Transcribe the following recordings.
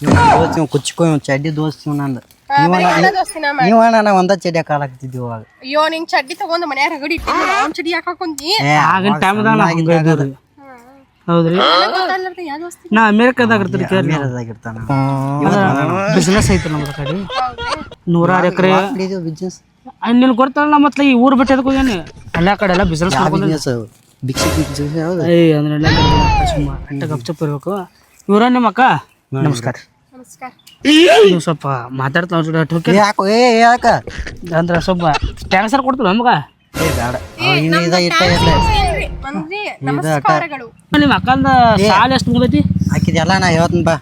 ದೋಸ್ತಿ ಕುಚ್ಕೊ ಚಡ್ಡಿ ದೋಸ್ತಿ ನಂದು ನೀವಣ್ಣ ಒಂದ ಚಡ್ಡಿ ಹಾಕಾಕತ್ತಿದ್ವಿ ಅವಾಗ. ಅಯ್ಯೋ ನಿಂಗ್ ಚಡ್ಡಿ ತಗೊಂಡ್ ಮನ್ಯಾಗ ರಗಡಿ ಇಟ್ಟಿದ್ದ ಅವ್ನ್ ಚಡ್ಡಿ ಯಾಕೆ ಹಾಕೊಂಡಿ ಆಗಿನ ಟೈಮ್ದಾಗ ಹೌದ್ರಿ. ನಾ ಅಮೇರಿಕಾದಾಗ ಇರ್ತೀರಿ ಅಮೇರಿಕಾದಾಗಿರ್ತಾನ ಬಿಸ್ನೆಸ್ ಐತಿ ನಮ್ದು ಕಡೆ 100 ಎಕರೆ ಬಿಸ್ನೆಸ್. ನಿನ್ ಗೊತ್ತಲ್ಲ ಮತ್ತೆ ಈ ಊರ್ ಬಿಟ್ಟು ಅದಕ್ಕೆ ಹೋಗ್ಯಾನೆ ಎಲ್ಲ ಕಡೆ ಎಲ್ಲ ಬಿಸ್ನೆಸ್ ಅದನ್ನೆಲ್ಲ ಸುಮ್ಮ ಅಟ್ಟ ಗಪ್ಚಪ್ ಇರ್ಬೇಕು. ಇವ್ರ ನಿಮ್ಮ ಅಕ್ಕ ನಮಸ್ಕಾರ. ನೀವು ಸ್ವಲ್ಪ ಮಾತಾಡ್ತಾ ಅಂದ್ರೆ ಸ್ವಲ್ಪ ಟ್ಯಾನ್ಸರ್ ಕೊಡ್ತೀವಿ ನಮಗ. ನಿಮ್ಮ ಅಕ್ಕಂದ ಸಾಲ ಎಷ್ಟು ಮುಗ್ದೈತಿ ಹಾಕಿದ್ಯಲ್ಲ ನಾ ಹೇಳ್ತೀನಿ ಬಾ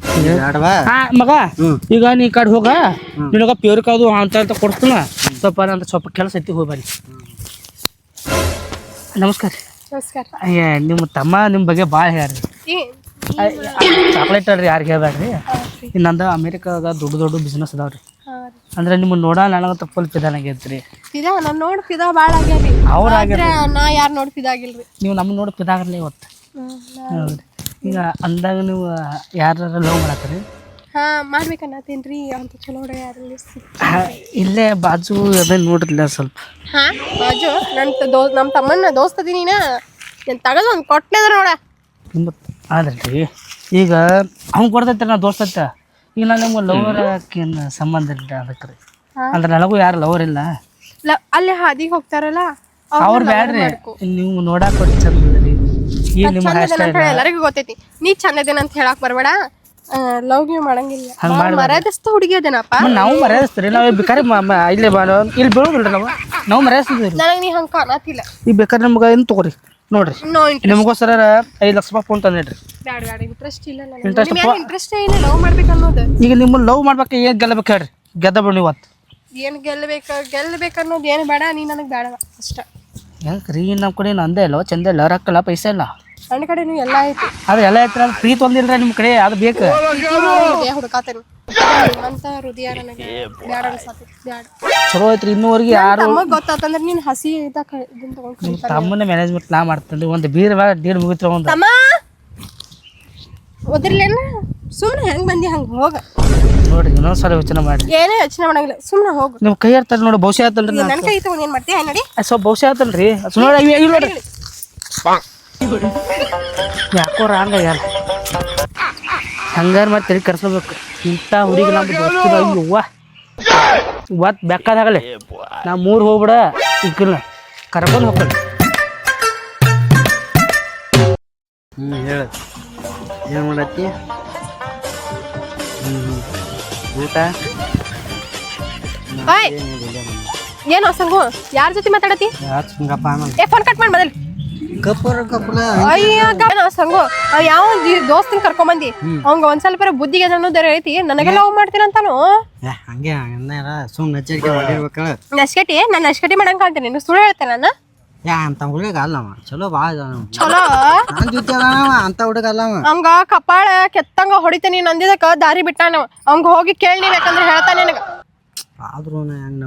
ಮಗ. ಈಗ ನೀ ಕಡೆ ಹೋಗ ನಿನಗ ಪ್ಯೂರಿಕ್ ಅದು ಅಂತ ಕೊಡ್ತೀನ ಸ್ವಲ್ಪ ನಂತ ಸ್ವಲ್ಪ ಕೆಲಸ ಐತಿ ಹೋಗಿ ಬನ್ನಿ. ನಮಸ್ಕಾರ. ಅಯ್ಯ ನಿಮ್ಮ ತಮ್ಮ ನಿಮ್ಮ ಬಗ್ಗೆ ಭಾಳ ಹೇಳ್ರಿ. ಚಾಕ್ಲೇಟ್ ಅಲ್ರಿ ಯಾರಿಗೆ ಹೇಳ್ಬೇಡ್ರಿ. ಇನ್ನೊಂದು ಅಮೇರಿಕಾದಾಗ ದೊಡ್ಡ ದೊಡ್ಡ ಬಿಸ್ನೆಸ್ ಅದಾವ್ರಿ. ಅಂದ್ರೆ ನಿಮ್ಮನ್ನ ನೋಡ ನನಗಂತ ಫುಲ್ ಪಿದಾನಾಗೈತ್ರಿ. ಅವ್ರ ನೀವು ನಮ್ಮನ್ನ ನೋಡಿ ಪಿದಾಗರ್ಲಿ ಇವತ್ತು. ಹೌದ್ರಿ. ಈಗ ಅಂದಾಗ ನೀವು ಯಾರು ಲವ್ ಮಾಡತ್ತೀರಿ? ಮಾಡ್ಬೇಕನ್ನತ್ತೇನ್ರಿ ಅಂತ ಚಲೋ ಇಲ್ಲೇ ಬಾಜು ಅದನ್ನ ನೋಡ್ರಿಲ್ಲ ಸ್ವಲ್ಪ. ಬಾಜು ನಮ್ಮ ತಮ್ಮನ ದೋಸ್ತದಿ ನೀನ ತಗದು ಒಂದು ಕೊಟ್ಟನೆ ನೋಡ. ನಿಮ್ಮ ಆದ್ರಿ ಈಗ ಅವ್ನು ಕೊಡ್ತೈತೆ ನಾ ದೋಸ್ತೈತ. ಈಗ ನಾನು ನಿಮ್ಗೆ ಲವರ್ ಏನು ಸಂಬಂಧ ಇಲ್ಲ ಅದಕ್ಕೆ ರೀ. ಅಂದ್ರೆ ನನಗೂ ಯಾರು ಲವರ್ ಇಲ್ಲ. ಅಲ್ಲಿ ಹಾದಿಗೆ ಹೋಗ್ತಾರಲ್ಲ ಅವ್ರು ಬ್ಯಾಡ್ರಿ. ನೀವು ನೋಡಾಕ ಕೊಟ್ಟು ಚಂದ ರೀ. ಈಗ ನಿಮ್ಮ ಎಲ್ಲರಿಗೂ ಗೊತ್ತೈತಿ. ನೀ ಚಂದ ಅದೇನ ಅಂತ ಹೇಳಕ್ ಬರ್ಬೇಡ. ಲವ್ ಗಿವ್ ಮಾಡಂಗಿಲ್ಲ. ಮರ್ಯಾದಸ್ತ ಹುಡುಗಿ ಅದೇನಪ್ಪ. ನಾವು ಮರ್ಯಾದಸ್ತೀರಿ. ನಾವು ಬೇಕಾದ್ರೆ ಇಲ್ಲಿ ಇಲ್ಲಿ ಬೀಳೋದಿಲ್ರಿ. ನಾವು ಮರ್ಯಾದಸ್ತೀವಿ. ನನಗೆ ನೀ ಹಂಗೆ ಕಾಣತಿಲ್ಲ. ಈಗ ಬೇಕಾದ್ರೆ ನಮ್ಗೆ ಏನು ತಗೋರಿ ನೋಡ್ರಿ. ನಿಮಗೋಸ್ಕರ 5 ಲಕ್ಷ ರೂಪಾಯಿ ಫೋನ್ ತಂದಿಡ್ರಿ. ಈಗ ನಿಮ್ಮನ್ನ ಲವ್ ಮಾಡ್ಬೇಕು. ಏನ್ ಗೆಲ್ಲಬೇಕು ಹೇಳ್ರಿ. ಗೆದ್ದ ಬಿಡು ನೀವು ಅವತ್ತು. ಏನ್ ಗೆಲ್ಲಬೇಕನ್ನೋದು ಏನು ಬೇಡ. ನೀ ನನಗೆ ಬೇಡ ಅಷ್ಟ. ಯಾಕ್ರಿ ನಮ್ಮ ಕಡೆ ಅಂದೇ ಇಲ್ಲ ಚಂದ ಇಲ್ಲ ರೊಕ್ಕಲ್ಲ ಪೈಸಾ ಇಲ್ಲ. ನನ್ನ ಕಡೆ ನೀವು ಎಲ್ಲ ಐತಿ. ಅದು ಎಲ್ಲ ಐತ್ರ ಪ್ರೀತಿ ಒಂದಿಲ್ರಿ ನಿಮ್ಮ ಕಡೆ. ಅದು ಬೇಕು ಹುಡುಕಾತೇನೆ ಅಂತ ಹೃದಯ ನನಗೆ ಬೇಡ ಅನ್ಸತ್ತೆ. ಬೇಡ ಚಲೋ ಐತ್ರಿ. ಇನ್ನೂವರೆಗೆ ಯಾರು ಗೊತ್ತಾತಂದ್ರೆ ನೀನು ಹಸಿ ನಿಮ್ಮ ತಮ್ಮನ ಮ್ಯಾನೇಜ್ಮೆಂಟ್ ನಾ ಮಾಡ್ತೇನೆ. ಒಂದು ಬೀರ್ ಡೀಲ್ ಮುಗಿತ್ರ ಒಂದು ತಮ್ಮ ಓದಿರ್ಲೇನ. ಸುಮ್ಮನೆ ಹೆಂಗೆ ಬಂದಿ ಹಂಗೆ ಹೋಗ ನೋಡ್ರಿ. ಇನ್ನೊಂದ್ಸಲ ಯೋಚನೆ ಮಾಡಿ. ಏನೇ ಯೋಚನೆ ಮಾಡಂಗಿಲ್ಲ. ಸುಮ್ಮನೆ ಹೋಗು. ನಿಮ್ಮ ಕೈ ಇರ್ತಾರೆ ನೋಡಿ. ಬಹುಶಃ ಆತಲ್ರಿ. ನನ್ನ ಕೈ ತಗೊಂಡು ಏನು ಮಾಡ್ತೀಯ ನೋಡಿ. ಸ್ವಲ್ಪ ಬಹುಶಃ ಆತಲ್ರಿ. ನೋಡ್ರಿ ಯಾಕೋ ರಾಂಗ ಯಾರ ಹಂಗಾರ ಮತ್ತೆ ತೆರಿಗೆ ಕರ್ಸ್ಕೋಬೇಕು. ಇಂಥ ಹುಡುಗಿ ನಮ್ದು ದೋಸ್ತಿದ ಅವ್ವ ಇವತ್ತು ಬೇಕಾದಾಗಲೇ ನಾ 3 ಹೋಗ್ಬಿಡ ಇಕ್ಕಲ್ಲ ಕರ್ಕೊಂಡು ಹೋಗ್ತದೆ. ಹೇಳ ಏನು ಮಾಡತ್ತಿ? ಊಟ ಏನು ಸಂಗು ಯಾರ ಜೊತೆ ಮಾತಾಡತಿ? ಫೋನ್ ಕಟ್ ಮಾಡಿ ಮೊದಲು. ಅಯ್ಯ ಸಂಗು ಯಾವ ದೋಸ್ತನ್ ಕರ್ಕೊಂಬಂದಿ ಅವಂಗ ಒಂದ್ ಸ್ವಲ್ಪ ಬುದ್ಧಿಗೆ ಅನ್ನೋದರ ಐತಿ. ನನಗೆಲ್ಲ ಲವ್ ಮಾಡ್ತೀನಂತಾನು ಹಂಗೆ ನಶ್ಕಟಿ. ನಾನು ನಶ್ಕಟಿ ಮಾಡಂಗ್ ಕಾಣ್ತೇನೆ. ನೀನು ಸುಳ್ಳು ಹೇಳ್ತೇನೆ ನಾನು. ಅಂತ ಹುಡುಗ ಅಲ್ಲವ. ಚಲೋ ಭಾಳ ಚಲೋ ಅಂತ ಹುಡುಗ ಅಲ್ಲವ. ಅವಂಗ ಕಪಾಳ ಕೆತ್ತಂಗ ಹೊಡಿತೇನಿ ನಂದಿದಕ್ಕ ದಾರಿ ಬಿಟ್ಟಾನ. ಅವಂಗ ಹೋಗಿ ಕೇಳಿ ಬೇಕಂದ್ರೆ ಹೇಳ್ತಾನೆ ನನಗ. ಆದ್ರೂ ಹೆಂಗ್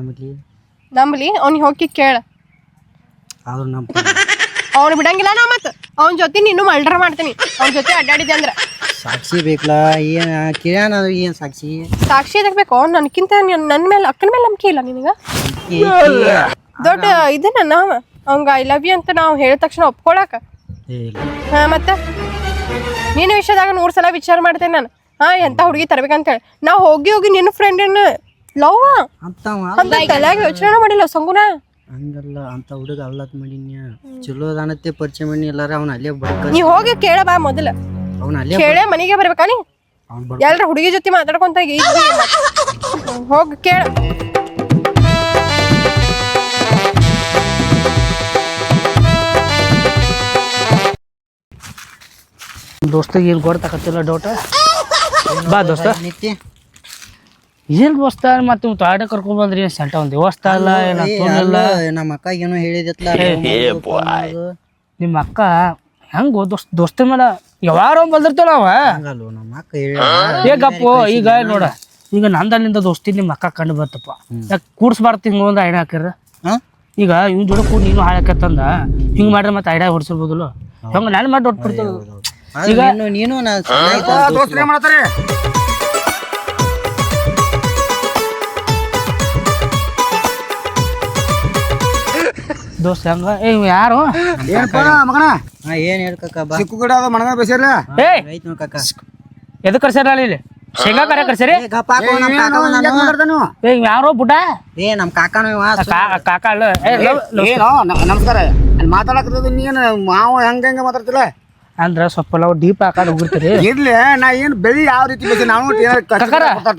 ನಂಬಲಿ ಅವ್ನಿಗೆ ಹೋಗಿ ಕೇಳ. ಆದ್ರೂ ಅವ್ನು ಬಿಡಂಗಿಲ್ಲ ನಾ. ಮತ್ ಅವನ ಜೊತೆ ನೀನು ಮಲ್ಡರ್ ಮಾಡ್ತೀನಿ. ಅವನ ಜೊತೆ ಅಡ್ಡಾಡಿದೆ ಅಂದ್ರ ಸಾಕ್ಷಿ ಬೇಕಲ್ಲ. ಏನ್ ಕೇಳ್ಯಾನ ಏನ್ ಸಾಕ್ಷಿ? ಸಾಕ್ಷಿ ಎದಕ್ಬೇಕು? ನನ್ಕಿಂತ ನನ್ನ ಮೇಲೆ ಅಕ್ಕನ ಮೇಲೆ ನಂಬಿಕೆ ಇಲ್ಲ ನಿನಗ? ದೊಡ್ಡ ಇದೇನ ನಾವ ಅವಂಗ ಐ ಲವ್ ಯು ಅಂತ ನಾವು ಹೇಳಿದ ತಕ್ಷಣ ಒಪ್ಕೊಳಕ? ಹಾ ಮತ್ತ ನೀನು ವಿಷಯದಾಗ 100 ಸಲ ವಿಚಾರ ಮಾಡ್ತೇನೆ ನಾನು. ಎಂತ ಹುಡುಗಿ ತರ್ಬೇಕಂತೇಳಿ ನಾವು ಹೋಗಿ ನಿನ್ನ ಫ್ರೆಂಡ್ ಲವ್ ಅಂತ ತಲೆಯಾಗ ಯೋಚನೆ ಮಾಡಿಲ್ಲ ಸಂಗುನ. ಹಂಗಲ್ಲ ಅಂತ ಹುಡುಗ ಅಲ್ಲತ್ ಮಾಡಿನ್ಯ. ಚಲೋ ಅನತ್ತೆ ಪರಿಚಯ ಮಾಡಿ ಎಲ್ಲಾರ ಅವ್ನ ಅಲ್ಲೇ ನೀ ಹೋಗಿ ಕೇಳ ಬಾ ಮೊದಲ. ಅವ್ನ ಅಲ್ಲೇ ಕೇಳೇ ಮನೆಗೆ ಬರ್ಬೇಕಾ ನೀ? ಎಲ್ರ ಹುಡುಗಿ ಜೊತೆ ಮಾತಾಡ್ಕೊಂತ ಹೋಗಿ ಕೇಳ. ದೋಸ್ತಿಗೆ ಏನು ಗೊತ್ತಾಗತ್ತಿಲ್ಲ ಡೌಟ. ಬಾ ದೋಸ್ತ. ಏನ್ ದೋಸ್ತ ಮತ್ತೆ ತಾಡ ಕರ್ಕೊಂಡ್ ಬಂದ್ರಿ. ಸೆಂಟ ಒಂದ್ ದೇವಸ್ಥಾನ ಅಲ್ಲ ಏನಿಲ್ಲ. ನಮ್ಮ ಅಕ್ಕ ಏನೋ ಹೇಳಿದತ್ಲ. ನಿಮ್ಮ ಅಕ್ಕ ಹೆಂಗ ದೋಸ್ತ ಮೇಲೆ ಯಾವಾರ ಬಂದಿರ್ತಾವ ಅವ. ನಮ್ಮ ಅಕ್ಕ ಹೇಗಪ್ಪು ಈಗ ನೋಡ. ಈಗ ನಂದಲ್ಲಿಂದ ದೋಸ್ತಿ ನಿಮ್ಮ ಅಕ್ಕ ಕಂಡು ಬರ್ತಪ್ಪ. ಯಾಕೆ ಕೂಡ್ಸ್ಬಾರ್ದು ಹಿಂಗ ಒಂದು ಐಡಿಯಾ ಹಾಕಿರ? ಈಗ ಇವ್ ಜೋಡ ಕೂಡ ನೀನು ಹಾಳಕತ್ತಂದ ಹಿಂಗ್ ಮಾಡ್ರೆ ಮತ್ತೆ ಐಡಿಯಾ ಹೊಡ್ಸಿರ್ಬೋದಲ್ಲ. ಹೆಂಗ ನಾನು ಮಾಡಿ ಹೊಟ್ಬಿಡ್ತದ. ಈಗ ನೀನು ದೋಸ್ತ ಹೆಂಗ ಏ ಇವ್ ಯಾರು ಏನಪ್ಪ ಮಗನ ಹಾ ಏನ್ ಹೇಳ್ಕಕ್ಕ ಬಾ ಚಿಕ್ಕು ಗಿಡ ಅದ ಮಣಗ ಬೇಸಿರ್ಲ ಏ ಐತ್ ನೋಡ್ ಕಾಕ ಎದಕ್ ಕರ್ಸ್ಯಾರ ಇಲ್ಲಿ ಶೇಂಗಾ ಕರೆ ಕರ್ಸ್ಯಾರಿ ಏ ಗಪ್ಪ ಹಾಕೋ ನಮ್ ಕಾಕ ನಾನು ಏ ಇವ್ ಯಾರೋ ಬುಡ್ಡ ಏ ನಮ್ ಕಾಕನು ಇವ ಕಾಕ ಅಲ್ಲ ಏ ಏನೋ ನಮಸ್ಕಾರ ಅಲ್ಲಿ ಮಾತಾಡಕತ್ತದ ನೀನು ಮಾವ ಹೆಂಗ ಮಾತಾಡ್ತಿಲ್ಲ ಅಂದ್ರ ಸ್ವಲ್ಪ ನಾವು ಡೀಪ್ ಹಾಕಾಡ್ ಹೋಗಿರ್ತೀರಿ ಇರ್ಲಿ ನಾ ಏನ್ ಬೆಳಿ ಯಾವ ರೀತಿ ಬೇಸಿ ನಾವು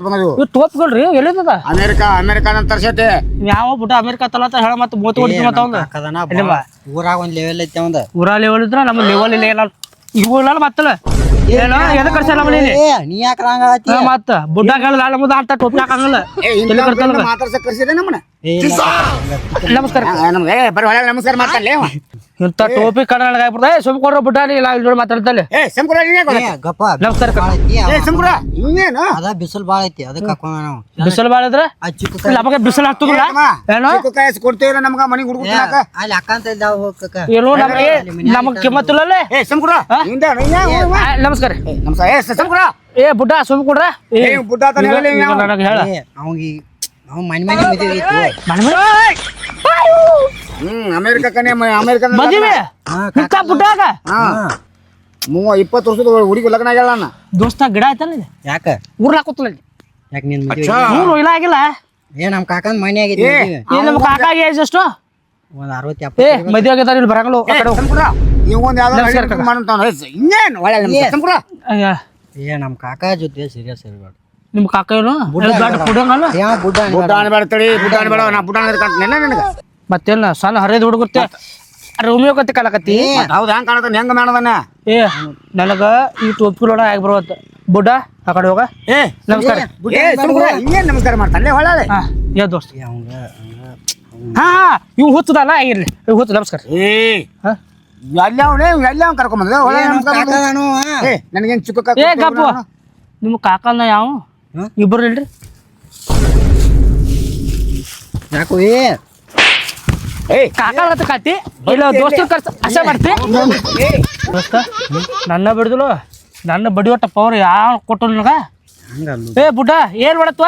ಬಂದದು ಇವ್ ತೋಪ್ಕೊಳ್ರಿ ಎಲ್ಲಿದ್ದದ ಅಮೆರಿಕಾದ ತರ್ಸೈತೆ ಯಾವ ಬುಡ್ಡ ಅಮೆರಿಕಾ ತಲತ ಹೇಳ ಮತ್ತೆ ಮೂತ್ ಹೊಡಿತಿ ಮತ್ತ ಅವಂದ ಕಾಕದನ ಊರಾಗ ಒಂದ್ ಲೆವೆಲ್ ಐತಿ ಅವಂದ ಊರ ಲೆವೆಲ್ ಇದ್ರ ನಮ್ಮ ಲೆವೆಲ್ ಇಲ್ಲ ಏನ ಇವು ಮತ್ತಲ್ಲ ಏನೋ ಎದಕ್ ಕರ್ಸ್ಯಾರ ನಮ್ಮಲ್ಲಿ ಏ ನೀ ಯಾಕ ಹಂಗ ಆತಿ ಮತ್ತ ಬುಡ್ಡ ಹೇಳಲ್ಲ ನಮ್ಮದ ಅಂತ ಟೋಪಿ ಹಾಕಂಗಿಲ್ಲ ಮಾತಾಡ್ಸಕ್ ಕರ್ಸಿದೆ ನಮ್ಮನ್ನ ಏ ನಮಸ್ಕಾರ ನಮ್ಗೆ ಬರೀ ಹೊಳೆ ನಮಸ್ಕಾರ ಮಾಡ್ತಾನೆ ಇಂತ ಟೋಪಿ ಕನ್ನಡ ಆಗ್ಬಿಡ್ದ ಸುಮ್ ಕೊಡ್ರ ಬುಡ್ಡ ನೀ ಇಲ್ಲ ಇಲ್ಲಿ ಮಾತಾಡ್ತಲ್ಲ ಏ ಸಂಕುರ ಗಪ್ಪ ನಮಸ್ಕಾರ ಏ ಸಂಕುರ ಇನ್ನೇನು ಅದ ಬಿಸಿಲು ಬಾಳ ಐತಿ ಅದಕ್ಕೆ ಹಾಕೋಣ ನಾವು ಬಿಸಿಲು ಬಾಳ ಇದ್ರ ಆ ಚಿಕ್ಕ ನಮಗೆ ಬಿಸಿಲು ಹತ್ತದಿಲ್ಲ ಏನೋ ಚಿಕ್ಕು ಕಾಯಿಸಿ ಕೊಡ್ತೀರ ನಮ್ಗ ಮನಿಗೆ ಹುಡುಗ ಅಲ್ಲಿ ಅಕ್ಕ ಅಂತ ಇದ್ದಾವ ಹೋಗಕ್ಕ ಏನು ನಮಗ್ ಕಿಮ್ಮತ್ತಿಲ್ಲ ಏ ಸಂಕುರ ನಮಸ್ಕಾರ ನಮಸ್ಕಾರ ಏ ಸಂಕುರ ಏ ಬುಡ್ಡ ಸುಮ್ ಕೊಡ್ರ ಏ ಬುಡ್ಡ ಅಂತ ಹೇಳಿ ನನಗೆ ಹೇಳ ಅವಂಗಿ ಅವ್ ಮನೆ ಮದುವೆ ಅಮೆರಿಕ ಕನೆ ಅಮೆರಿಕ ಮದುವೆ ಇಂತ ಬುಡ್ಡಾಗ ಹಾ 20 ವರ್ಷದ ಹುಡುಗಿ ಲಗ್ನ ಆಗ್ಯಾಳ ನಾನು ದೋಸ್ತ ಗಿಡ ಆಯ್ತಲ್ಲ ಇದು ಯಾಕ ಊರ್ಲ ಕೂತಲ್ಲ ಯಾಕ ನಿನ್ ಮದುವೆ ಊರು ಇಲ್ಲ ಆಗಿಲ್ಲ ಏ ನಮ್ ಕಾಕಂದ್ ಮನೆ ಆಗೈತಿ ಏನ್ ನಮ್ಮ ಕಾಕಾಗ ಏಜ್ ಎಷ್ಟು ಒಂದ್ 60 ಏ ಮದುವೆ ಆಗಿದಾರ ಇಲ್ಲಿ ಬರಂಗಲು ಆ ಕಡೆ ಸಂಕುರ ನೀವು ಒಂದು ಯಾವ್ದೋ ಮಾಡಂತಾನ ಇನ್ನೇನು ಒಳ್ಳೆ ಸಂಕುರ ಅಯ್ಯ ಏ ನಮ್ ಕಾಕ ಜೊತೆ ಸೀರಿಯಸ್ ಇರ್ಬೇಡ ನಿಮ್ ಕಾಕ ಏನು ಬುಡಂಗಲ್ಲ ಯಾವ ಬುಡ್ಡ ಬುಡ್ಡ ಅನ್ಬೇಡ ತಡಿ ಬುಡ್ಡ ಅನ್ಬೇಡ ನಾ ಬುಡ್ಡ ಅನ್ಬೇಕಂತ ನನಗೆ ಮತ್ತೇನ ಸಣ್ಣ ಹರಿದ ಹುಡುಗುತ್ತೆ ರೋಮಿಯೋ ಕತ್ತಿ ಕಾಲಕತ್ತಿ ಹೌದು ಹೆಂಗ್ ಕಾಣತಾನ ಹೆಂಗ ಮಾಡದನ್ನ ಏ ನನಗ ಈ ಟೋಪಿ ಆಗಿ ಬರುವತ್ತ ಬುಡ್ಡ ಆ ಕಡೆ ಹೋಗ ಏ ನಮಸ್ಕಾರ ಏ ಸಂಕುರ ಇನ್ನೇನು ನಮಸ್ಕಾರ ಮಾಡ್ತಾನೆ ಹೊಳ್ಳೆ ಹಾ ಏ ದೋಸ್ತ ಅವಂಗ ಹಾ ಇವ್ ಹುತ್ತದಲ್ಲ ಇರ್ಲಿ ಇವ್ ಹುತ್ತ ನಮಸ್ಕಾರ ಏ ಹಾ ಎಲ್ಲವನೇ ಕರ್ಕೊಂಬಂದ್ರೆ ಹೊಳೆ ನಮಸ್ಕಾರ ಕಾಕದಾನು ಏ ನನಗೇನು ಚಿಕ್ಕ ಏ ಗಪ್ಪು ನಿಮ್ಮ ಕಾಕನ ಯಾವ ಇಬ್ಬರು ಇಲ್ರಿ ಯಾಕೋ ಏ ಕಾಕ ಕಾತಿ ಇಲ್ಲ ದೋಸ್ತರ ಕರ್ಸ ಅಸೆ ಮಾಡ್ತಿ ದೋಸ್ತ ನನ್ನ ಬಿಡುದಿಲ್ಲ ನನ್ನ ಬಡಿ ಒಟ್ಟ ಪವರ್ ಯಾವ ಕೊಟ್ಟು ನನಗ ಹಂಗಲ್ಲ ಏ ಬುಡ್ಡ ಏನ್ ಮಾಡತ್ವ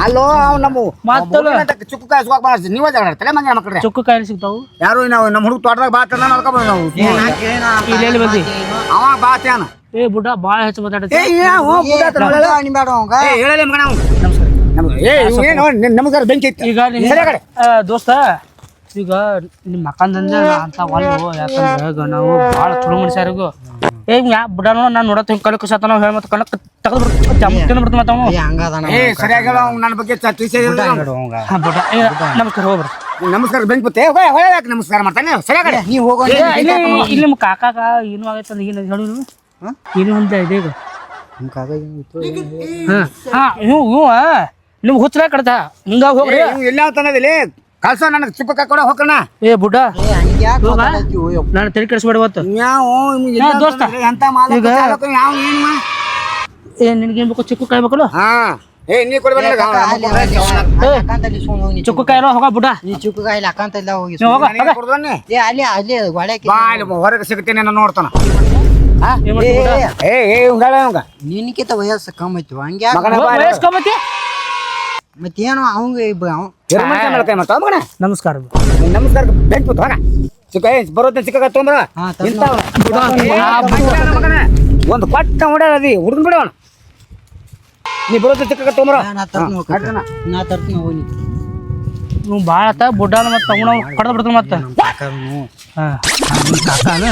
ಅಲ್ಲೋ ನಮ್ಮ ಮತ್ತಲ್ಲ ಚುಕ್ಕು ಕಾಯಿ ಸುಖ ಮಾಡ್ಸಿ ನೀವೇ ಜಾಡ್ತಾರೆ ಮಂಗ ಮಕ್ಕಳ್ರೆ ಚೊಕ್ಕು ಕಾಯಿಲೆ ಸಿಗ್ತಾವು ಯಾರು ನಾವು ನಮ್ಮ ಹುಡುಗ ತೋಟದಾಗ ಬಾ ತಂದ ನೋಡ್ಕೊಬೋದು ನಾವು ಇಲ್ಲಿ ಬಂದಿ ಅವ ಬಾ ತ್ಯಾನ ಏ ಬುಡ್ಡ ಬಾಳ ಹೆಚ್ಚು ಮಾತಾಡತಿ ಬೇಡ ಅವಂಗ ಹೇಳಲಿ ಮಗ ನಾವು ನಮಸ್ಕಾರ ಬೆಂಕಿ ಐತಿ ಈಗ ದೋಸ್ತ ಈಗ ನಿಮ್ಮ ಮಕ್ಕಂದಂದ ಅಂತ ಒಲ್ಲು ಯಾಕಂದ್ರೆ ನಾವು ಭಾಳ ಚಲೋ ಮನುಷ್ಯರಿಗೂ ಏ ಯಾ ಬುಡ್ಡ ನಾನು ನೋಡತ್ ಹಿಂಗೆ ಕಲಕ್ ಸತ್ತ ನಾವು ಹೇಳಿ ಮತ್ತೆ ಕಲಕ್ ತೆಗೆದು ಬಿಡ್ತೀನಿ ಮತ್ತೆ ಅವನು ಹಂಗದಾನ ಸರಿಯಾಗಿ ನನ್ನ ಬಗ್ಗೆ ಅವಂಗ ಬುಡ್ಡ ನಮಸ್ಕಾರ ಹೋಗ್ರಿ ನಮಸ್ಕಾರ ಬೆಂಕಿ ಬತ್ತೆ ಯಾಕೆ ನಮಸ್ಕಾರ ಮಾಡ್ತಾನೆ ಸರಿಯಾಗಿ ನೀ ಹೋಗೋ ಇಲ್ಲಿ ನಿಮ್ಮ ಕಾಕಾಗ ಏನು ಆಗೈತೆ ಅಂತ ಏನು ಹೇಳಿ ಏನು ಅಂತ ಇದೆ ಈಗ ನಿಮ್ ಕಾಕ ಹಾ ಇವು ನಿಮ್ಗೆ ಹುಚ್ಚರ ಕಡ್ತ ಹಿಂಗ ಹೋಗ್ರಿ ಎಲ್ಲ ತಂದಿಲ್ಲ ಕಳ್ಸ ನನಗೆ ಚಿಕ್ಕ ಕೂಡ ಹೋಗೋಣ ಏ ಬುಡ್ಡ ಹಂಗ ನಾನು ತಲೆ ಕೆಡಿಸ್ಬೇಡ ಇವತ್ತು ಯಾವ ದೋಸ್ತ ಎಂತ ಮಾಲ ಈಗ ಯಾವ ಏನು ಏ ನಿನಗೇನ್ ಬೇಕು ಚಿಕ್ಕು ಕಾಯಿ ಬೇಕಲ್ಲ ಹಾ ಏ ನೀ ಕೊಡ್ಬೇಕ ಚಿಕ್ಕು ಕಾಯಿಲ್ಲ ಹೋಗ ಬುಡ್ಡ ನೀ ಚುಕ್ಕ ಕಾಯಿಲೆ ಅಕ್ಕಂತ ಇಲ್ಲ ಹೋಗಿ ಹೋಗ ಏ ಅಲ್ಲಿ ಅಲ್ಲಿ ಒಳಗೆ ಹೊರಗೆ ಸಿಗ್ತೇನೆ ನಾನು ನೋಡ್ತಾನ ನಿನ್ಕಿಂತ ವಯಸ್ಸು ಕಮ್ಮಿ ಐತಿ ಹಂಗ ವಯಸ್ಕೊಂಬತ್ತಿ ಮತ್ತೇನು ಅವಂಗ ನಮಸ್ಕಾರ ನಮಸ್ಕಾರ ಬೆಂಕಿ ಹೋಗ ಚಿಕ್ಕ ಬರೋದ ಚಿಕ್ಕ ತೊಂದ್ರ ಒಂದು ಕೊಟ್ಟ ಹೊಡದಿ ಹುಡುಗ ಬಿಡೋಣ ನೀ ಬರೋದ ಚಿಕ್ಕ ತೊಂದ್ರ ನಾ ತರ್ತೀನಿ ಹೋಗಿ ನೀವು ಭಾಳ ಆತ ಬುಡ್ಡನ ಮತ್ತೆ ತಗೊಂಡು ಕಡ್ದು ಬಿಡ್ತಾನೆ ಮತ್ತೆ ಕಾಕಾನ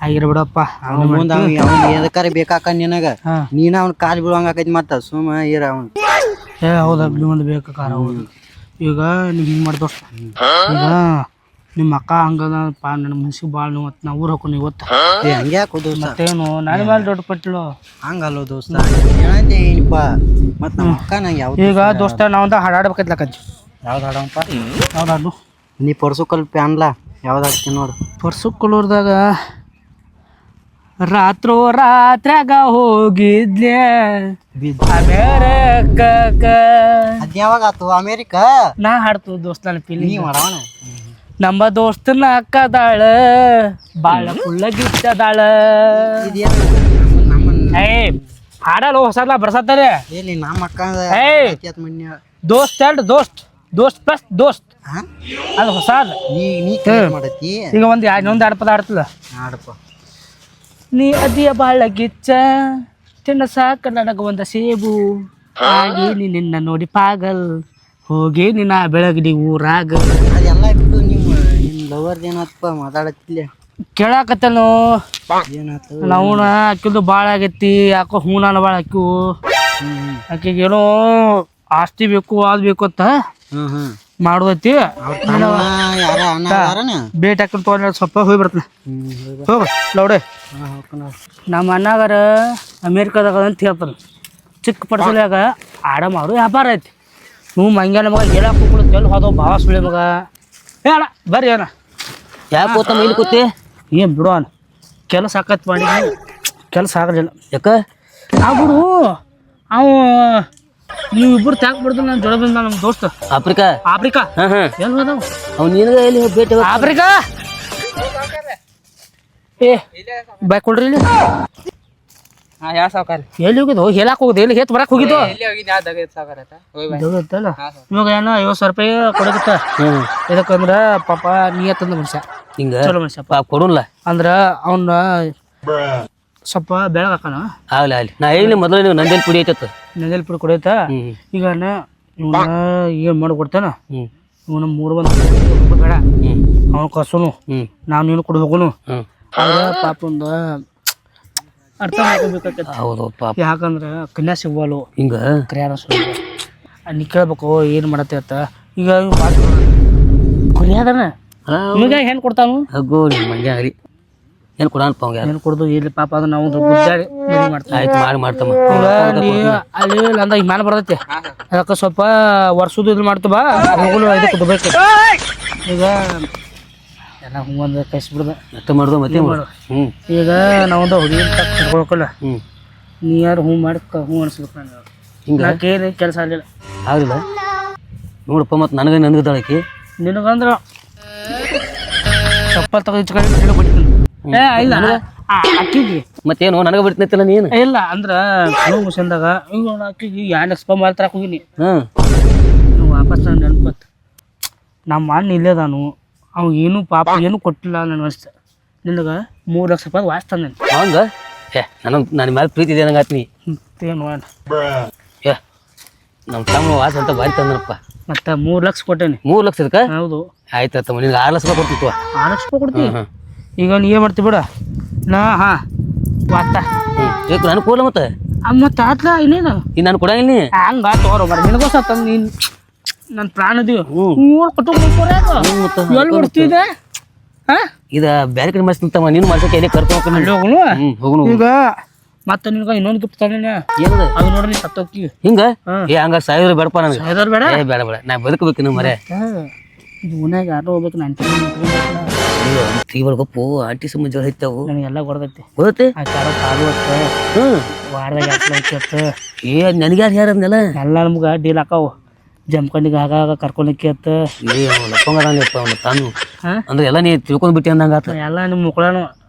ಆಗಿರ ಬಿಡಪ್ಪ ಮುಂದ ಎದಕ್ಕಾರ ಬೇಕಾಕ ನಿನಗ ನೀನ ಅವ್ನ ಕಾಲ್ ಬೀಳುವಂಗ ಆಕೈತಿ ಮತ್ತ ಸುಮ್ಮ ಇರ ಅವ್ನ ಏ ಹೌದಾ ಒಂದು ಬೇಕು ಕಾರ ಹೌದು ಈಗ ನೀವು ಹಿಂಗೆ ಮಾಡಿ ದೋಸ್ತ ಈಗ ನಿಮ್ಮ ಅಕ್ಕ ಹಂಗದಪ್ಪ ನನ್ನ ಮನ್ಸಿಗೆ ಭಾಳ ನೋವು ನಾ ಊರು ಹಾಕೊಂಡು ಇವತ್ತು ಹಂಗೆ ಯಾಕೋ ದೋಸ್ತ ಮತ್ತೇನು ನನ್ನ ಮೇಲೆ ದೊಡ್ಡ ಪಟ್ಟಿಳು ಹಂಗಲ್ಲೋ ದೋಸ್ತ ಏನಂತೆ ಏನಪ್ಪ ಮತ್ ನಮ್ಮ ಅಕ್ಕ ನಂಗೆ ಯಾವ ಈಗ ದೋಸ್ತ ನಾವಂತ ಹಾಡಾಡ್ಬೇಕೈತ್ಲಕ್ಕಂಜಿ ಯಾವ್ದು ಹಾಡಪ್ಪ ಯಾವ್ದಾಡು ನೀ ಪರ್ಸು ಕಲ್ಪಿ ಅನ್ಲ ಯಾವ್ದು ಹಾಕ್ತೀನಿ ನೋಡು ಪರ್ಸು ಕೊಲೂರ್ದಾಗ ರಾತ್ರೋ ರಾತ್ರಾಗ ಹೋಗಿದ್ಲೆ ಅಮೇರಿಕ ಅದ್ ಯಾವಾಗ ಆತು ಅಮೇರಿಕ ನಾ ಹಾಡ್ತು ದೋಸ್ತ ನನ್ನ ನೀ ಫೀಲಿಂಗ್ ಮಾಡವಣ ನಮ್ಮ ದೋಸ್ತನ ಅಕ್ಕದಾಳ ಬಾಳ ಕುಳ್ಳಗಿಟ್ಟದಾಳ ಏ ಹಾಡಲ್ಲ ಹೊಸಲ್ಲ ಬರ್ಸತ್ತಾರೆ ಎಲ್ಲಿ ನಮ್ಮ ಅಕ್ಕ ಏಯ್ ಮನ್ಯ ದೋಸ್ತ್ ಹೇಳ್ರಿ ದೋಸ್ತ್ ದೋಸ್ತ್ ಪ್ಲಸ್ ದೋಸ್ತ್ ಹಾ ಅದು ಹೊಸಾದ ನೀ ಕ್ರಿಯೇಟ್ ಮಾಡತ್ತಿ ಈಗ ಇನ್ನೊಂದು ಎರಡು ಪದ ಆಡ್ತದ ಆಡಪ್ಪ ನೀ ಅದಿಯ ಬಾಳ ಗಿಚ್ಚ ತಿನ್ನ ಸಾಕ ನನಗ ಒಂದ ಸೇಬು ಆಗಿ ನಿನ್ನ ನೋಡಿ ಪಾಗಲ್ ಹೋಗಿ ನಿನ್ನ ಬೆಳಗಡಿ ಊರಾಗ ಅದೆಲ್ಲ ಬಿಟ್ಟು ನಿಮ್ಮ ಲವರ್ದ ಏನಾತಪ್ಪ ಮಾತಾಡತ್ತಿಲ್ಲ ಕೇಳಾಕತ್ತನು ಏನಾತು ನಾವುನ ಅಕ್ಕಿದು ಭಾಳ ಆಗೈತಿ ಯಾಕೋ ಹೂನಾನ ಭಾಳ ಅಕ್ಕಿವು ಆಕೆಗೆ ಏನೋ ಆಸ್ತಿ ಬೇಕು ಅದು ಬೇಕು ಅಂತ ಹ್ಮ್ ಹ್ಮ್ ಮಾಡೋದೈತಿ ಯಾರ ಅಣ್ಣ ಯಾರನ ಬೇಟ್ ಹಾಕೊಂಡು ತೊಗೊಂಡು ಸ್ವಲ್ಪ ಹೋಗಿ ಬರ್ತನೆ ಹೋಗ ಲೌಡೆ ನಮ್ಮ ಅಣ್ಣಗಾರ ಅಮೇರಿಕಾದಾಗ ಅಂತ ಹೇಳ್ತಾನೆ ಚಿಕ್ಕ ಪಡ್ಸಲ್ಯಾಗ ಆಡ ಮಾಡು ವ್ಯಾಪಾರ ಐತಿ ನೀವು ಮಂಗ್ಯಾನ ಮಗ ಹೇಳಕ್ಕೆ ಹೋಗ್ಬಿಡುತ್ತೆ ಎಲ್ಲಿ ಹೋದವು ಭಾಳ ಸುಳಿ ಮಗ ಏ ಅಣ್ಣ ಬರ್ರಿ ಅಣ್ಣ ಯಾಕೆ ಕೂತಮ್ಮ ಇಲ್ಲಿ ಕೂತಿ ಏನು ಬಿಡು ಅಣ್ಣ ಕೆಲಸ ಸಾಕತ್ ಮಾಡಿ ಕೆಲಸ ಆಗಲಿಲ್ಲ ಯಾಕ ಬಿಡು ಅವು ನೀವು ಇಬ್ಬರು ತಾಕ್ಬಿಡ್ದು ನಾನು ಜೊಳ ಬಂದ ನಮ್ಮ ದೋಸ್ತ ಆಫ್ರಿಕಾ ಆಫ್ರಿಕಾ ಹಾಂ ಹಾಂ ಎಲ್ಲಿ ಹೋದವು ಅವ್ನು ನಿನಗೆ ಎಲ್ಲಿ ಭೇಟಿ ಆಫ್ರಿಕಾ ಏ ಬೈಕ್ ಕೊಡ್ರಿ ಇಲ್ಲಿ ಯಾವ ಸಾವುಕಾರ ಎಲ್ಲಿ ಹೋಗಿದ್ದು ಹೇಳಕ್ ಹೋಗಿದ್ದು ಎಲ್ಲಿ ಹೇತ್ ಬರಕ್ ಹೋಗಿದ್ದು ಎಲ್ಲಿ ಹೋಗಿದ್ದು ಯಾವ ದಗದ ಸಾವುಕಾರ ದೊಡ್ಡದಲ್ಲ ಇವಾಗ ಏನೋ 50,000 ರೂಪಾಯಿ ಕೊಡಕತ್ತ ಇದಕ್ಕಂದ್ರ ಪಾಪ ನಿಯತ್ತಂದ ಮನುಷ್ಯ ಹಿಂಗೆ ಚಲೋ ಮನುಷ್ಯ ಕೊಡೋಲ್ಲ ಅಂದ್ರ ಅವನ್ನ ಸ್ವಲ್ಪ ಬೆಳಗ್ ಹಾಕೋಣ ಆಗ್ಲಿ ಆಗ್ಲಿ ನಾ ಹೇಳಿ ಮೊದಲು ನೀವು ನಂದೇಲಿ ಪುಡಿ ಐತತ್ತ ನೆನೆಲ್ ಪುಡಿ ಕೊಡೈತ ಈಗ ಇವನ್ನ ಏನ್ ಮಾಡಿ ಕೊಡ್ತಾನ ಹ್ಞೂ ಇವನ 3 ಬಂದು ಬೇಡ ಅವನು ಕಸುನು ನಾವು ನೀನು ಕೊಡು ಹೋಗುನು ಆದ್ರೆ ಪಾಪ ಒಂದು ಅರ್ಥ ಮಾಡ್ಕೋಬೇಕಾಗತ್ತೆ ಹೌದು ಪಾಪ ಯಾಕಂದ್ರೆ ಕನ್ಯಾ ಸಿಗ್ವಲು ಹಿಂಗೆ ಕ್ರಿಯಾರ ಸುಳ್ಳು ನೀ ಕೇಳ್ಬೇಕು ಏನು ಮಾಡತ್ತೆ ಅಂತ ಈಗ ಕುರಿಯಾದನ ನಿಮಗೆ ಹೆಣ್ಣು ಕೊಡ್ತಾನು ಹಗ್ಗು ನಿಮ್ಮ ಮಂಗೆ ಆಗಲಿ ಏನು ಕೊಡೋಣಪ್ಪ ಅವ್ಗೆ ಹೆಣ್ಣು ಕೊಡ್ದು ಇಲ್ಲಿ ಪಾಪ ಅದು ನಾವು ಗುದ್ದಾಡಿ ಮದುವೆ ಮಾಡ್ತೀವಿ ಆಯ್ತು ಮಾಡ್ತಮ್ಮ ಈಗ ನೀ ಅಲ್ಲಿ ಅಂದ ಈಗ ಮ್ಯಾಲ ಬರ್ತೈತೆ ಅದಕ್ಕೆ ಸ್ವಲ್ಪ ವರ್ಷದ್ದು ಇದು ಮಾಡ್ತು ಬಾ ಹೋಗಲು ಇದಕ್ಕೆ ದುಬೇಕು ಈಗ ಎಲ್ಲ ಹೂ ಒಂದು ಕಳಿಸ್ಬಿಡ್ದೆ ಅಷ್ಟ ಮಾಡ್ದು ಮತ್ತೆ ಹ್ಞೂ ಈಗ ನಾವೊಂದು ಹುಡುಗಿ ಕರ್ಕೊಳಕಲ್ಲ ಹ್ಞೂ ನೀ ಯಾರು ಹೂ ಮಾಡಿ ಹೂ ಅನ್ಸ್ಬೇಕು ನಾನು ಹಿಂಗೆ ನಾಕೇನು ಕೆಲಸ ಆಗಲಿಲ್ಲ ಆಗಲಿಲ್ಲ ನೋಡಪ್ಪ ಮತ್ತು ನನಗೆ ನನಗದಾಳಕಿ ನಿನಗಂದ್ರ ಚಪ್ಪಲ್ ತಗೋ ಇಚ್ಕೊಂಡು ಬಿಡ್ತೀನಿ ಏ ಇಲ್ಲ ಅಕ್ಕಿಗೆ ಮತ್ತೇನು ನನಗೆ ಬಿಡ್ತೈತಿಲ್ಲ ನೀನು ಇಲ್ಲ ಅಂದ್ರ ಕಳು ಮುಸಂದಾಗ ಈಗ ಅಕ್ಕಿಗೆ 2 ಲಕ್ಷ ರೂಪಾಯಿ ಮಾಲ್ ತರಕ ಹೋಗಿನಿ ಹಾಂ ನೀವು ವಾಪಸ್ ನಾನು ನೆನಪತ್ತು ನಮ್ಮ ಅಣ್ಣ ಇಲ್ಲೇದಾನು ಅವ್ ಏನು ಪಾಪ ಏನು ಕೊಟ್ಟಿಲ್ಲ ನನ್ನ ಅನಿಸ್ತು ನಿನಗೆ 3 ಲಕ್ಷ ರೂಪಾಯಿ ವಾಸ್ ತಂದೆ ಹಂಗ ಏ ನನ್ನ ಮೇಲೆ ಪ್ರೀತಿ ಇದೆ ನಂಗೆ ಆತ್ನಿ ಏನು ಏ ನಮ್ಮ ತಮ್ಮ ವಾಸ ಅಂತ ಬಾರಿ ತಂದನಪ್ಪ ಮತ್ತೆ 3 ಲಕ್ಷ ಕೊಟ್ಟೇನಿ 3 ಲಕ್ಷದಕ್ಕೆ ಹೌದು ಆಯ್ತು ತಮ್ಮ ನಿನ್ಗೆ 6 ಲಕ್ಷ ರೂಪಾಯಿ ಕೊಡ್ತಿತ್ತು 6 ಲಕ್ಷ ರೂಪಾಯಿ ಕೊಡ್ತೀನಿ ಈಗ ನೀ ಏನು ಮಾಡ್ತೀವಿ ಬಿಡ ನಾ ವಾತ ಏಕೆ ನನಗೆ ಕೊಡಲ್ಲ ಮತ್ತೆ ಮತ್ತೆ ಆತ್ಲ ಇನ್ನೇನು ಈಗ ನಾನು ಕೊಡಂಗಿಲ್ಲ ನೀ ಹಂಗ ತೋರೋ ಬರ ನಿನಗೋಸ ತಂದು ನೀನು ನನ್ನ ಪ್ರಾಣದೀವಿ ಮೂರು ಕೊಟ್ಟು ಎಲ್ಲಿ ಬಿಡ್ತಿದ್ದೆ ಹಾಂ ಇದು ಬೇರೆ ಕಡೆ ಮಾಡಿಸ್ತೀನಿ ತಮ್ಮ ನೀನು ಮಾಡ್ಸಕ್ಕೆ ಎಲ್ಲಿ ಕರ್ಕೊಂಡು ಹೋಗುನು ಹೋಗುನು ಈಗ ಮತ್ತೆ ನಿನಗೆ ಇನ್ನೊಂದು ಗಿಫ್ಟ್ ತಂದೇನೆ ಏನದ ಅದು ನೋಡ್ರಿ ನೀ ಸತ್ತೋಕ್ಕಿ ಹಿಂಗ ಏ ಹಂಗ ಸಾವಿರ ಬೇಡಪ್ಪ ನನಗೆ ಸಾಯ್ದವ್ರು ಬೇಡ ಏ ಬೇಡ ಬೇಡ ನಾ ಬದುಕಬೇಕು ನೀವು ಮರೆ ಇದು ಓನ್ಯಾಗ ಯಾರೋ ಹೋಗ್ಬೇಕು ನಾನು ತೀವಳ್ಗೊಪ್ಪು ಆಂಟಿ ಸಂಬಂಧ ಐತವು ನನಗೆಲ್ಲ ಗೊತ್ತೈತಿ ಗೊತ್ತೇ ಆ ಕಾಡು ಕಾದು ಹೊತ್ತು ಹ್ಞೂ ವಾರದಾಗ ಯಾಕೆ ಏ ನನಗೆ ಯಾರು ಯಾರದ್ನೆಲ್ಲ ಎಲ್ಲ ನಮ್ಗೆ ಡೀಲ್ ಹಾಕಾವು ಜಮ್ಕಂಡಿಗೆ ಆಗಾಗ ಕರ್ಕೊಳಕ್ಕೆ ಅತ್ತ ಏ ಲಪ್ಪಂಗಪ್ಪ ಅವನು ತಾನು ಹಾಂ ಅಂದ್ರೆ ಎಲ್ಲ ನೀ ತಿಳ್ಕೊಂಡು ಬಿಟ್ಟಿ ಅಂದಂಗ ಆತ ಎಲ್ಲ ನಿಮ್ಮ ಮುಕ್ಕಳನು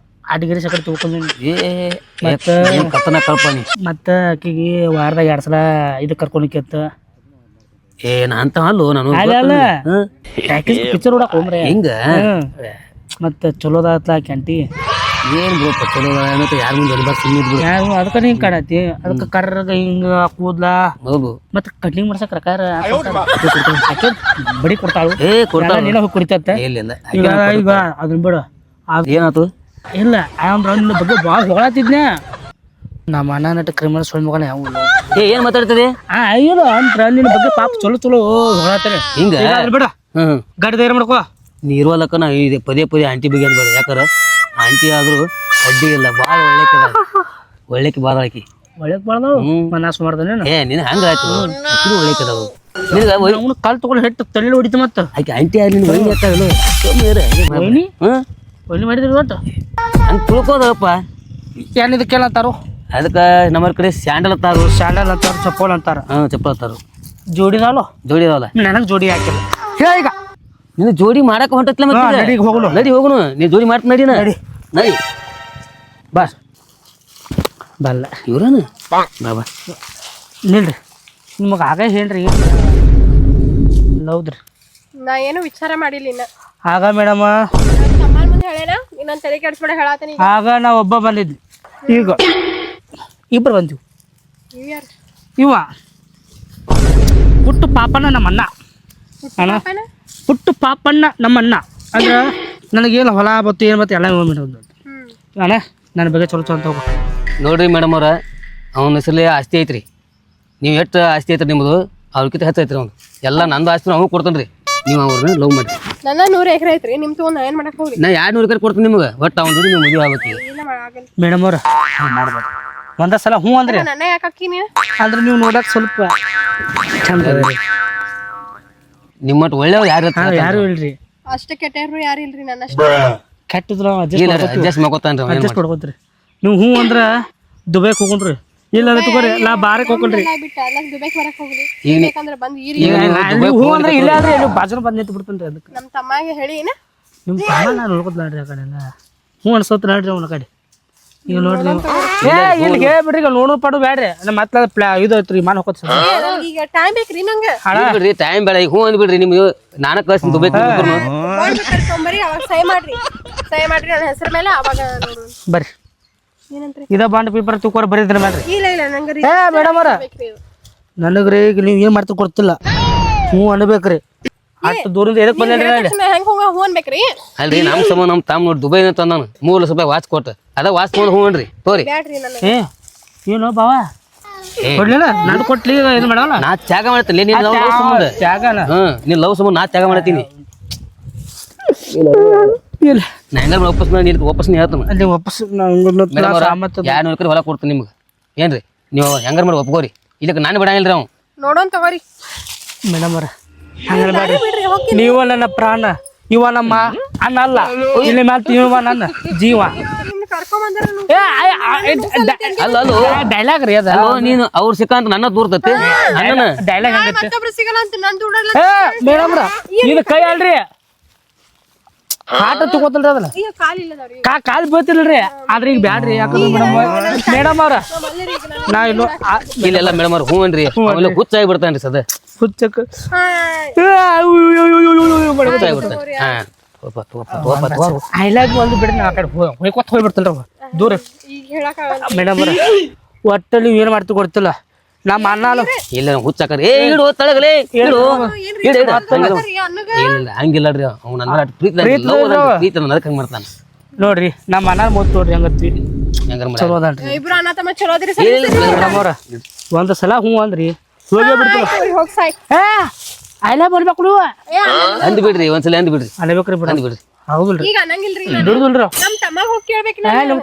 ಆಟಿಗಿರಿ ಸಕಡೆ ತಿಳ್ಕೊಂಡು ಏ ಮತ್ತೆ ಕತ್ತನ ಕಲ್ಪ ನೀ ಮತ್ತೆ ಆಕಿಗೆ ವಾರದಾಗ 2 ಸಲ ಇದು ಕರ್ಕೊಳಕ್ಕೆ ಅತ್ತ ಏ ನಾ ಅಂತ ಅಲ್ಲೋ ನಾನು ಅಲ್ಲ ಪಿಕ್ಚರ್ ನೋಡಕ್ ಹೋಗ್ರೆ ಹಿಂಗ ಮತ್ತೆ ಚಲೋದಾತ್ಲ ಕ್ಯಾಂಟಿ ಏನ್ ಬಿಡಪ್ಪ ಚಲೋ ಏನಂತ ಯಾರ ಮುಂದೆ ಎಲ್ಲಿ ಬರ್ತೀನಿ ಬಿಡು ಯಾರು ಅದಕ್ಕೆ ಹಿಂಗೆ ಕಾಣತಿ ಅದಕ್ಕೆ ಕರ್ರಗ ಹಿಂಗ ಕೂದ್ಲ ಹೌದು ಮತ್ತೆ ಕಟಿಂಗ್ ಮಾಡ್ಸಕ್ ರಕಾರ ಬಡಿ ಕೊಡ್ತಾಳು ಏ ಕೊಡ್ತಾಳ ನೀನ ಹೋಗಿ ಕುಡಿತತ್ತ ಇಲ್ಲ ಈಗ ಈಗ ಅದನ್ನ ಬಿಡು ಏನಾತು ಇಲ್ಲ ಅಂದ್ರ ನಿನ್ನ ಬಗ್ಗೆ ಭಾಳ ಹೊಗಳತ್ತಿದ್ನೆ ನಮ್ಮ ಅಣ್ಣ ನಟ ಕ್ರಿಮಿನಲ್ ಸುಳ್ಳು ಮಗನ ಯಾವ ಏ ಏನ್ ಮಾತಾಡ್ತದೆ ಅಯ್ಯೋ ಅಂದ್ರ ನಿನ್ನ ಬಗ್ಗೆ ಪಾಪ ಚಲೋ ಹೊಗಳತ್ತಾನೆ ಹಿಂಗ ಬಿಡ ಹ್ಮ್ ಗಾಡಿ ಧೈರ್ಯ ಮಾಡ್ಕೋ ನೀ ಇರುವಲ್ಲಕ್ಕ ನಾ ಇದೆ ಪದೇ ಆಂಟಿ ಬಗ್ಗೆ ಅನ್ಬೇಡ ಯಾಕಾರ ಆಂಟಿ ಆದ್ರೂ ಅಡ್ಡಿ ಇಲ್ಲ ಭಾಳ ಒಳ್ಳೆಕಿ ಬಾದಾಕಿ ಒಳ್ಳೆಕ್ ಬಾಳ್ದಾಳು ಮನಸ್ಸು ಮಾಡ್ದಾನೆ ಏ ನೀನು ಹಂಗ ಆಯ್ತು ಅಕ್ಕಿನೂ ಒಳ್ಳೆಕದಾವು ನಿನಗ ಅವನು ಕಾಲ್ ತಗೊಂಡು ಹೆಟ್ಟು ತಲೆ ಹೊಡಿತು ಮತ್ತೆ ಆಕೆ ಆಂಟಿ ಆಗಿ ನಿನ್ ಒಳ್ಳೆ ಆಗ್ತಾವಲ್ಲ ಒಯ್ನಿ ಹ್ಮ್ ಒಯ್ನಿ ಮಾಡಿದ್ರಿ ಒಟ್ಟು ಹಂಗೆ ತಿಳ್ಕೋದಪ್ಪ ಏನ್ ಇದಕ್ಕೆಲ್ಲ ಅಂತಾರು ಅದಕ್ಕೆ ನಮ್ಮ ಕಡೆ ಸ್ಯಾಂಡಲ್ ಅತ್ತಾರು ಸ್ಯಾಂಡಲ್ ಅಂತಾರ ಚಪ್ಪಲ್ ಅಂತಾರ ಚಪ್ಪಲ್ ಅತ್ತಾರು ಜೋಡಿದಾವಲ್ಲ ಜೋಡಿ ಅದಾವಲ್ಲ ನನಗೆ ಜೋಡಿ ಹಾಕಿಲ್ಲ ಹೇಳ ಈಗ ನೀನು ಜೋಡಿ ಮಾಡಕ್ಕೆ ಹೊಂಟತ್ಲ ಮತ್ತೆ ನಡಿಗೆ ಹೋಗಲು ನಡಿ ಹೋಗುನು ನೀ ಜೋಡಿ ಮಾಡ್ತ ನಡಿನ ನಡಿ ನಡಿ ಬಾ ಬಲ್ಲ ಇವ್ರನು ಬಾ ಬಾ ನಿಲ್ರಿ ನಿಮಗೆ ಆಗ ಹೇಳ್ರಿ ಹೌದ್ರಿ ನಾ ಏನು ವಿಚಾರ ಮಾಡಿಲ್ಲ ಇನ್ನ ಆಗ ಮೇಡಮ್ ನನ್ ತಮ್ಮನ ಮುಂದೆ ಹೇಳೇನ ಇನ್ನೊಂದ್ ತಲೆ ಕೆಡ್ಸ್ಬೇಡ ಹೇಳಾತನಿ ಆಗ ನಾ ಒಬ್ಬ ಬಂದಿದ್ವಿ ಈಗ ಇಬ್ರು ಬಂದಿವಿ ಯಾರು ಇವ ಪುಟ್ಟು ಪಾಪಣ್ಣ ನಮ್ಮಣ್ಣ ಅಣ್ಣ ಪುಟ್ಟು ಪಾಪಣ್ಣ ನಮ್ಮಣ್ಣ ಅಂದ್ರೆ ನನಗೇನು ಹೊಲ ಬತ್ತು ಏನು ಬತ್ತು ಎಲ್ಲ ಮೇಡಮ್ ಅಣ್ಣ ನನ್ನ ಬಗ್ಗೆ ಚಲೋ ಚಲೋ ಅಂತ ಹೋಗು ನೋಡ್ರಿ ಮೇಡಮ್ ಅವ್ರ ಅವನ ಹೆಸರಲ್ಲಿ ಆಸ್ತಿ ಐತ್ರಿ ನೀವು ಎಷ್ಟು ಆಸ್ತಿ ಐತ್ರಿ ನಿಮ್ಮದು ಅವ್ರಕ್ಕಿಂತ ಹೆಚ್ಚು ಐತ್ರಿ ಅವ್ನು ಎಲ್ಲ ನಂದು ಆಸ್ತಿ ಅವ್ನು ಕೊಡ್ತಾನೆ ರೀ ನೀವು ಅವ್ರನ್ನ ಲವ್ ಮಾಡಿ ನನ್ನ 100 ಎಕರೆ ಐತ್ರಿ ನಿಮ್ ತಗೊಂಡ್ ನಾ ಏನ್ ಮಾಡಕ್ ಹೋಗ್ರಿ ನಾ 200 ಎಕರೆ ಕೊಡ್ತೀನಿ ನಿಮ್ಗೆ ಒಟ್ಟು ಅವ್ನ ದುಡ್ಡು ನೀವು ಮದುವೆ ಆಗ್ಬೇಕು ಇಲ್ಲ ಆಗಲ್ಲ ಮೇಡಮ್ ಅವ್ರ ಮಾಡ್ಬೋದು ಒಂದ ಸಲ ಹ್ಞೂ ಅಂದ್ರೆ ನನ್ನ ಯಾಕೆ ಅಕ್ಕಿ ನೀನು ಅಂದ್ರೆ ನೀವು ನೋಡಕ್ ಸ್ವಲ್ಪ ಚಂದ ಅದ ನಿಮ್ಮಟ್ಟು ಒಳ್ಳೆಯವ್ರು ಯಾರು ಯಾರು ಇಲ್ರಿ ಅಷ್ಟ ಕೆಟ್ಟರು ಯಾರು ಇಲ್ರಿ ನನ್ನ ಅಷ್ಟ ಕೆಟ್ಟದ್ರ ಅಡ್ಜಸ್ಟ್ ಮಾಡ್ಕೊತಾನ್ರಿ ಅವ್ನು ಅಡ್ಜಸ್ಟ್ ಮಾಡ್ಕೋತ್ರಿ ನೀವು ಹ್ಞೂ ಅಂದ್ರ ದುಬೈಗೆ ಹೋಗ್ರಿ ಇಲ್ಲ ಅಂದ್ರೆ ತಗೋರಿ ನಾ ಬಾರಕ್ಕೆ ಹೋಗ್ರಿ ಬಿಟ್ಟ ಅಲ್ಲ ದುಬೈಕ್ ಬರಕ್ ಹೋಗ್ರಿ ಈಗ ಬೇಕಂದ್ರ ಬಂದ್ ಈರಿ ನೀವು ಹ್ಞೂ ಅಂದ್ರೆ ಇಲ್ಲ ಅಂದ್ರೆ ನೀವು ಬಾಜುನ ಬಂದು ನಿಂತು ಬಿಡ್ತೇನೆ ರೀ ಅದಕ್ಕೆ ನಮ್ ತಮ್ಮಗೆ ಹೇಳಿ ಏನ ನಿಮ್ಮ ತಮ್ಮ ನಾನು ನೋಡ್ಕೊತ ನೋಡ್ರಿ ಆ ಕಡೆ ಎಲ್ಲ ಹ್ಞೂ ಅನ್ಸೋತ್ ನೋಡ್ರಿ ಅವ್ನ ಕಡೆ ಈಗ ನೋಡ್ರಿ ಏ ಇಲ್ಲಿ ಹೇಳ್ಬಿಡ್ರಿ ಈಗ ನೋಡೋ ಪಡು ಬ್ಯಾಡ್ರಿ ನಮ್ಮ ಮತ್ತೆ ಇದು ಐತ್ರಿ ಮಾನ್ ಹೋಗೋದು ಸರ್ ಈಗ ಟೈಮ್ ಬೇಕ್ರಿ ನಂಗೆ ಬಿಡ್ರಿ ಟೈಮ್ ಬೇಡ ಈಗ ಹ್ಞೂ ಅಂದ್ಬಿಡ್ರಿ ನಿಮ್ಗೆ ನಾನು ಕಳ್ಸ್ತೀನಿ ದುಬೈ ತೊಂಬರಿ ಅವಾಗ ಸಹಿ ಮಾಡ್ರಿ ನನ್ನ ಹೆಸರ ಮೇಲೆ ಅವಾಗ ನೋಡು ಬರ್ರಿ ಏನಂತ್ರಿ ಇದ ಬಾಂಡ್ ಪೇಪರ್ ತಗೋರ್ ಬರೀದ್ರಿ ಮಾಡ್ರಿ ಇಲ್ಲ ನಂಗೆ ಏ ಮೇಡಮ್ ಅವ್ರ ನನಗ್ರಿ ಈಗ ನೀವು ಏನು ಮಾಡ್ತಾ ಕೊಡ್ತಿಲ್ಲ ಹ್ಞೂ ಅನ್ಬೇಕ್ರಿ ಅಷ್ಟು ದೂರಿಂದ ಎದಕ್ಕೆ ಬಂದೇನ್ರಿ ಅಲ್ಲಿ ಹೆಂಗ್ ಹೋಗ ಹೂ ಅನ್ಬೇಕ್ರಿ ಅಲ್ರಿ ನಮ್ಮ ಸಮ ನಮ್ಮ ತಮ್ಮ ನೋಡಿ ದುಬೈ ತಂದಾನು 3 ಲಕ್ಷ ರೂಪಾಯಿ ವಾಚ್ ಕೊಟ್ಟು ಅದ ವಾಚ್ ತೊಗೊಂಡು ಹ್ಞೂ ಅನ್ರಿ ತೋರಿ ಬ್ಯಾಡ್ರಿ ನನಗೆ ಏ ಏನು ಬಾವ ಕೊಡ್ಲಿಲ್ಲ ನಾನು ಕೊಟ್ಲಿ ಇದು ಮಾಡಲ್ಲ ನಾ ತ್ಯಾಗ ಮಾಡ್ತೀನಿ ನೀನು ಲವ್ ಸಂಬಂಧ ಜಾಗನ ನೀನು ಲವ್ ಸಂಬಂಧ ನಾ ತ್ಯಾಗ ಮಾಡ್ತೀನಿ ಇಲ್ಲ ನಾ ಹೆಂಗಾರ ವಾಪಸ್ ನೀ ಹೇಳ್ತಾನೆ ಅಲ್ಲಿ ವಾಪಸ್ ಮತ್ತೆ 200 ಎಕರೆ ಹೊಲ ಕೊಡ್ತೀನಿ ನಿಮ್ಗೆ ಏನ್ರಿ ನೀವು ಹೆಂಗಾರ ಮಾಡಿ ಒಪ್ಕೋರಿ ಇಲ್ಲಕ್ಕೆ ನಾನು ಬಿಡಂಗಿಲ್ರಿ ಅವ್ನು ನೋಡೋಣ ತಗೋರಿ ಮೇಡಮ್ ಅವ್ರ ಹಂಗಲ್ಲ ಬೇಡ್ರಿ ನೀವು ನನ್ನ ಪ್ರಾಣ ಇವ ನಮ್ಮ ಅಣ್ಣ ಅಲ್ಲ ಇಲ್ಲಿ ಮಾತು ಇವ ನನ್ನ ಜೀವ ಅಲ್ಲ ಅಲ್ಲೋ ಡೈಲಾಗ್ ರೀ ಅದ ಅಲ್ಲೋ ನೀನು ಅವ್ರು ಸಿಕ್ಕಂತ ನನ್ನ ದೂರ್ತತಿ ನನ್ನ ಡೈಲಾಗ್ ಹಂಗೈತೆ ಮತ್ತೊಬ್ರು ಸಿಗಲ್ಲ ಅಂತ ನನ್ ದುಡ್ಡಲ್ಲ ಮೇಡಮ್ ಇದು ಕೈ ಅಲ್ರಿ ಆಟ ತಗೋತಲ್ರಿ ಅದನ್ನ ಅಯ್ಯೋ ಕಾಲಿಲ್ಲದವ್ರಿ ಕಾಲ್ ಬೀಳ್ತಿಲ್ರಿ ಆದ್ರೆ ಈಗ ಬ್ಯಾಡ್ರಿ ಯಾಕಂದ್ರೆ ಮೇಡಮ್ ಅವ್ರ ನಾ ಇನ್ನು ಇಲ್ಲೆಲ್ಲ ಮೇಡಮ್ ಅವ್ರು ಹ್ಞೂ ಅನ್ರಿ ಆಮೇಲೆ ಹುಚ್ಚಾಗಿ ಬಿಡ್ತಾನ್ರಿ ಸದ ಹುಚ್ಚಕ್ಕ ಹುಚ್ಚಾಗಿ ಬಿಡ್ತಾನೆ ಐ ಲವ್ ಒಂದು ಬಿಡ್ರಿ ನಾ ಆ ಕಡೆ ಹೋಯ್ಕೊತ ಹೋಗ್ಬಿಡ್ತಲ್ರಿ ಅವ ದೂರ ಈಗ ಹೇಳಕ್ಕಾಗಲ್ಲ ಮೇಡಮ್ ಅವ್ರ ಒಟ್ಟ ನೀವು ಏನು ಮಾಡ್ತಿ ಕೊಡ್ತಿಲ್ಲ ನಮ್ಮ ಅಣ್ಣ ಇಲ್ಲ ಹುಚ್ಚಾಕರಿ ಏ ಇಡು ತಳಗಲೇ ಇಡು ಇಲ್ಲ ಹಂಗಿಲ್ಲರಿ ಅವ್ನು ನನ್ನ ಪ್ರೀತಿ ಅದಕ್ಕೆ ಹಂಗೆ ಮಾಡ್ತಾನೆ ನೋಡ್ರಿ ನಮ್ಮ ಅಣ್ಣ ಮೂತ್ ನೋಡ್ರಿ ಹಂಗತ್ವಿ ಹೆಂಗಾರ ಚಲೋ ಅದನ್ರಿ ಇಬ್ರು ಅಣ್ಣ ತಮ್ಮ ಚಲೋ ಅದಿರಿ ಮೇಡಮ್ ಅವ್ರ ಒಂದು ಸಲ ಹ್ಞೂ ಅಂದ್ರಿ ಹೋಗೇ ಬಿಡ್ತೀವಿ ಹೋಗಿ ಸಾಯ್ ಐ ಲವ್ ಬರ್ಬೇಕು ನೀವು ಅಂದ್ ಬಿಡ್ರಿ ಒಂದ್ಸಲ ಅಂದ್ ಬಿಡ್ರಿ ಅನ್ಬೇಕ್ರಿ ಬಿಡ ಅಂದ್ ಬಿಡ್ರಿ ಹೌದಿಲ್ರಿ ಈಗ ಅನ್ನಂಗಿಲ್ರಿ ದುಡ್ದಿಲ್ರಿ ನಮ್ ತಮ್ಮಗ್ ಹೋಗಿ ಕೇಳ್ಬೇಕು ನಿಮ್ಮ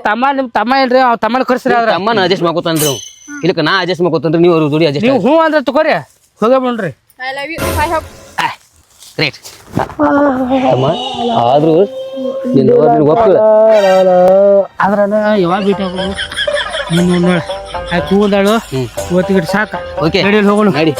ತಮ್ಮ ಏನ್ರಿ ಅವ್ ತಮ್ಮನ ಕರ್ಸ್ರಿ ಆದ್ರ ಅಮ್ಮನ ಅಡ್ಜಸ್ಟ್ ಮಾಡ್ಕೊತಾನ್ರಿ ಅವ್ನು ಇಲ್ಲಕ್ಕೆ ನಾ ಅಡ್ಜಸ್ಟ್ ಮಾಡ್ಕೊತಾನ್ರಿ ನೀವು ಅವ್ರ ದುಡಿ ಅಡ್ಜಸ್ಟ್ ನೀವು ಹ್ಞೂ ಅಂದ್ರೆ ತಗೋರಿ ಹೋಗೇ ಬಿಡ್ರಿ I love you I hope great ಅಮ್ಮ ಆದ್ರೂ ನಿನ್ನ ಒಪ್ಪಿಲ್ಲ ಆದ್ರ ಯಾವಾಗ ಭೇಟಿ ಆಗೋದು ನೀನು ನೋಡಿ ಕೂದಾಳು ಓದ್ತಿಗಿಟ್ಟು ಸಾಕ ಓಕೆ ರೆಡಿಯಲ್ಲಿ ಹೋಗೋಣ ನಡಿ